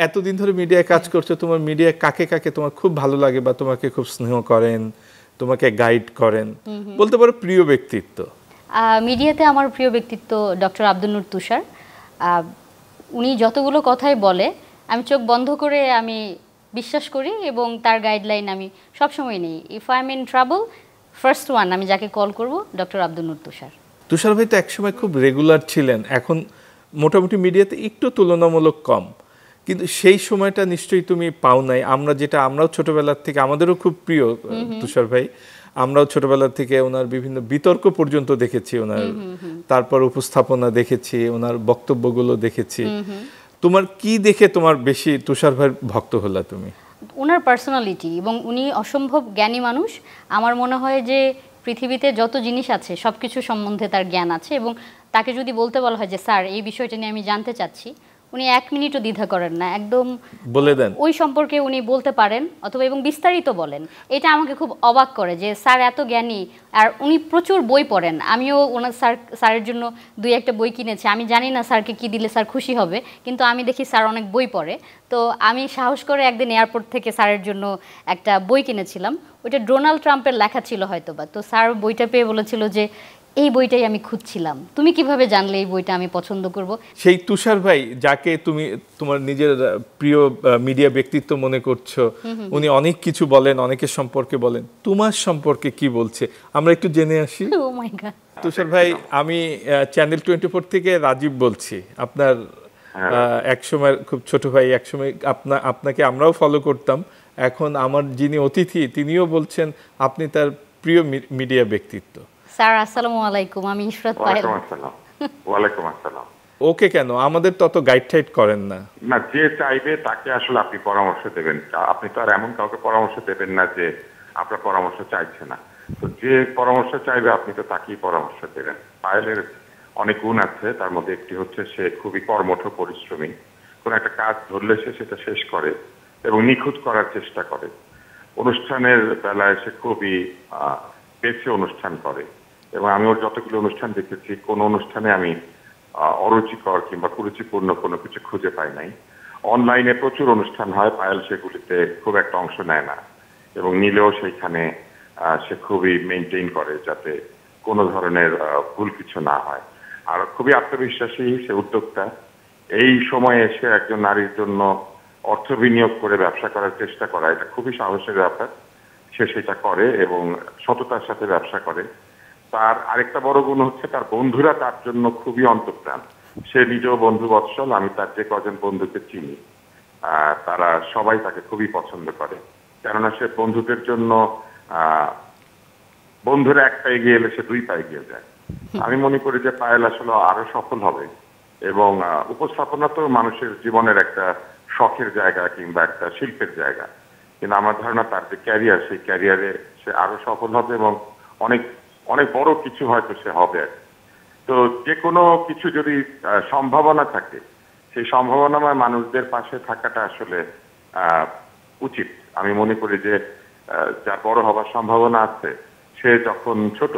এতদিন ধরে মিডিয়ায় কাজ করছো, তোমার মিডিয়ায় কাকে কাকে তোমার খুব ভালো লাগে বা তোমাকে খুব স্নেহ করেন, তোমাকে গাইড করেন, বলতে পারো প্রিয় ব্যক্তিত্ব? মিডিয়াতে আমার প্রিয় ব্যক্তিত্ব ডক্টর আব্দুল নূর তুষার। উনি যতগুলো কথাই বলে আমি চোখ বন্ধ করে আমি বিশ্বাস করি এবং তার গাইডলাইন আমি সবসময় নিই। If I am in trouble, first one আমি যাকে কল করব ডক্টর আব্দুল নূর তুষার। তুষার ভাই তো একসময় খুব রেগুলার ছিলেন, এখন মোটামুটি মিডিয়াতে একটু তুলনামূলক কম, কিন্তু সেই সময়টা নিশ্চয়ই তুমি পাও নাই। আমরাও ছোটবেলার থেকে, আমাদেরও খুব প্রিয় তুষার ভাই, আমরাও ছোটবেলা থেকে ওনার বিভিন্ন বিতর্ক পর্যন্ত দেখেছি, ওনার তারপর উপস্থাপনা দেখেছি, ওনার বক্তব্যগুলো দেখেছি। তোমার কি দেখে তোমার বেশি তুষার ভাইয়ের ভক্ত হলা তুমি? ওনার পার্সোনালিটি, এবং উনি অসম্ভব জ্ঞানী মানুষ। আমার মনে হয় যে পৃথিবীতে যত জিনিস আছে সব কিছু সম্বন্ধে তার জ্ঞান আছে, এবং তাকে যদি বলতে বলা হয় যে স্যার এই বিষয়টা নিয়ে আমি জানতে চাচ্ছি, উনি 1 মিনিটও দ্বিধা করেন না, একদম বলে দেন ওই সম্পর্কে উনি বলতে পারেন, অথবা এবং বিস্তারিত বলেন। এটা আমাকে খুব অবাক করে যে স্যার এত জ্ঞানী, আর উনি প্রচুর বই পড়েন। আমিও ওনার স্যারের জন্য 2-1টা বই কিনেছি। আমি জানি না স্যারকে কি দিলে স্যার খুশি হবে, কিন্তু আমি দেখি স্যার অনেক বই পড়ে। তো আমি সাহস করে একদিন এয়ারপোর্ট থেকে স্যারের জন্য একটা বই কিনেছিলাম। ওইটা ডোনাল্ড ট্রাম্পের লেখা ছিল হয়তোবা। তো স্যার বইটা পেয়ে বলেছিল যে এই বইটাই আমি খুঁজছিলাম, তুমি কিভাবে জানলে এই বইটা আমি পছন্দ করব? সেই তুষার ভাই যাকে তুমি তোমার নিজের প্রিয় মিডিয়া ব্যক্তিত্ব মনে করছো, উনি অনেক কিছু বলেন, অনেকের সম্পর্কে বলেন, তোমার সম্পর্কে কি বলছে আমরা একটু জেনে আসি। ও মাই গড। তুষার ভাই, আমি চ্যানেল 24 থেকে রাজীব বলছি, আপনার একসময় খুব ছোট ভাই। একসময় আপনাকে আমরাও ফলো করতাম। এখন আমার যিনি অতিথি তিনিও বলছেন আপনি তার প্রিয় মিডিয়া ব্যক্তিত্ব। স্যার আসসালামু আলাইকুম, আমি ইশরাত পায়েল। ওয়ালাইকুম আসসালাম। ওকে কেন, আমাদের তত গাইড টাইড করেন না? না, যে চাইবে তাকে আসলে আপনি পরামর্শ দেবেন। আপনি তো আর এমন কাউকে পরামর্শ দেবেন না যে আপনার পরামর্শ চাইছে না। তো যে পরামর্শ চাইবে আপনি তো তাকেই পরামর্শ দেবেন। পায়েলের অনেক গুণ আছে, তার মধ্যে একটি হচ্ছে সে খুবই কর্মঠ পরিশ্রমী। কোন একটা কাজ ধরলে সে সেটা শেষ করে এবং নিখুঁত করার চেষ্টা করে। অনুষ্ঠানের বেলায় সে খুবই বেছে অনুষ্ঠান করে, এবং আমি ওর যতগুলো অনুষ্ঠান দেখেছি কোন অনুষ্ঠানে আমি অরুচিকর কিংবা কুরুচিপূর্ণ কোনো কিছু খুঁজে পাই নাই। অনলাইনে প্রচুর অনুষ্ঠান হয়, পায়েল সেগুলিতে খুব একটা অংশ নেয় না, এবং নিলেও সেইখানে সে খুবই মেনটেইন করে যাতে কোনো ধরনের ভুল কিছু না হয়। আর খুবই আত্মবিশ্বাসী, সে উদ্যোক্তা। এই সময়ে এসে একজন নারীর জন্য অর্থ বিনিয়োগ করে ব্যবসা করার চেষ্টা করা, এটা খুবই সাহসের ব্যাপার। সে সেটা করে এবং সততার সাথে ব্যবসা করে। তার আরেকটা বড় গুণ হচ্ছে তার বন্ধুরা তার জন্য খুবই অন্তঃপ্রাণ। সে নিজেও বন্ধু বৎসল। আমি তার যে কজন বন্ধুকে চিনি তারা সবাই তাকে খুবই পছন্দ করে, কেননা সে বন্ধুদের জন্য বন্ধুরা 1 পা এগিয়ে এলে সে 2 পা এগিয়ে যায়। আমি মনে করি যে পায়েল আসলে আরো সফল হবে, এবং উপস্থাপনা তো মানুষের জীবনের একটা শখের জায়গা কিংবা একটা শিল্পের জায়গা, কিন্তু আমার ধারণা তার যে ক্যারিয়ার, সেই ক্যারিয়ারে সে আরো সফল হবে এবং অনেক অনেক বড় কিছু হয়তো সে হবে। তো যে কোনো কিছু যদি সম্ভাবনা থাকে, সেই সম্ভাবনাময় মানুষদের পাশে থাকাটা আসলে উচিত। আমি মনে করি যে যার বড় হবার সম্ভাবনা আছে, সে যখন ছোট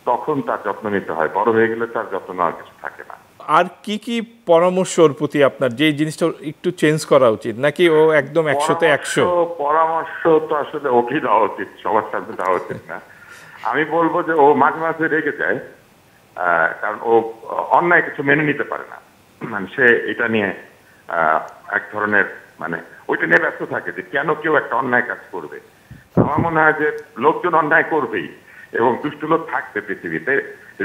তখন তার যত্ন নিতে হয়, বড় হয়ে গেলে তার যত্ন নেওয়ার কিছু থাকে না। আর কি কি পরামর্শ ওর প্রতি আপনার, যে জিনিসটা একটু চেঞ্জ করা উচিত, নাকি ও একদম 100-তে 100? পরামর্শ তো আসলে ওকে দেওয়া উচিত, সবার সামনে দেওয়া উচিত না। আমি বলবো যে ও মাঝে মাঝে রেগে যায়, কারণ ও অন্যায় কিছু মেনে নিতে পারে না। মানে সে এটা নিয়ে এক ধরনের ওইটা নিয়ে ব্যস্ত থাকে যে কেন কেউ একটা অন্যায় কাজ করবে। আমার মনে হয় যে লোকজন অন্যায় করবেই, এবং দুষ্ট লোক থাকবে পৃথিবীতে,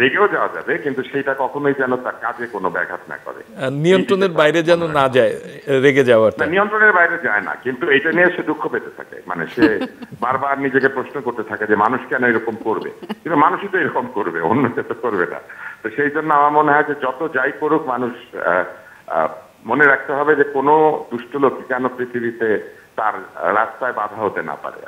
রেগেও যাওয়া যাবে, কিন্তু সেইটা কখনোই যেন তার কাজে কোনো ব্যাঘাত না করে, নিয়ন্ত্রণের বাইরে যেন না যায় রেগে যাওয়াটা। নিয়ন্ত্রণের বাইরে যায় না, কিন্তু এটা নিয়ে সে দুঃখ পেতে থাকে। সে বারবার নিজেকে প্রশ্ন করতে থাকে যে মানুষ কেন এরকম করবে, কিন্তু মানুষই তো এরকম করবে, অন্য কেউ তো করবে না। তো সেই জন্য আমার মনে হয় যে যত যাই করুক, মানুষ মনে রাখতে হবে যে কোনো দুষ্ট লোক যেন পৃথিবীতে তার রাস্তায় বাধা হতে না পারে।